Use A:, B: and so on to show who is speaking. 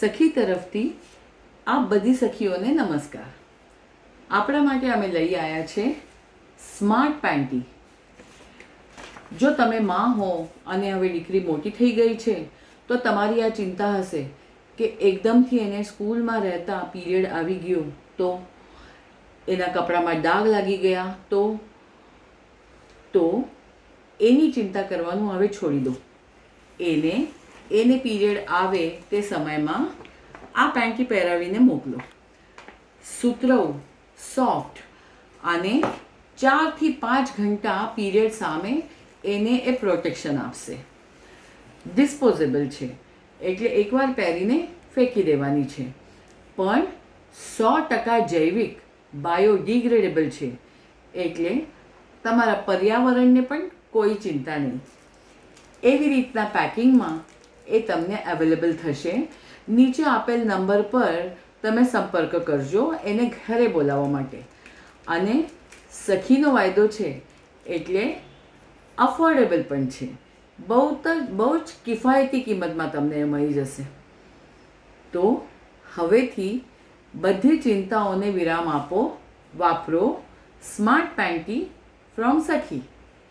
A: સખી તરફથી આ બધી સખીઓને નમસ્કાર. આપણા માટે અમે લઈ આવ્યા છે સ્માર્ટ પેન્ટી. જો તમે માં હો અને હવે દીકરી મોટી થઈ ગઈ છે તો તમારી આ ચિંતા હશે કે એકદમથી એને સ્કૂલમાં રહેતા પીરિયડ આવી ગયો તો એના કપડામાં ડાઘ લાગી ગયા તો એની ચિંતા કરવાનું હવે છોડી દો. એને પીરિયડ આવે તે સમયમાં આ પેન્ટી પહેરાવીને મોકલો. સુતરવ સોફ્ટ અને 4 થી 5 ઘંટા પીરિયડ સામે એને એ પ્રોટેક્શન આપશે. ડિસ્પોઝેબલ છે એટલે એકવાર પહેરીને ફેંકી દેવાની છે, પણ 100% જૈવિક બાયોડિગ્રેડેબલ છે એટલે તમારા પર્યાવરણને પણ કોઈ ચિંતા નહીં. એવી રીતના પેકિંગમાં એ તમને અવેલેબલ થશે. નીચે આપેલ નંબર પર તમે સંપર્ક કરજો એને ઘરે બોલાવવા માટે. અને સખીનો વાયદો છે એટલે અફોર્ડેબલ પણ છે. બહુ જ કિફાયતી કિંમતમાં તમને એ મળી જશે. તો હવેથી બધી ચિંતાઓને વિરામ આપો. વાપરો સ્માર્ટ પેન્ટી ફ્રોમ સખી.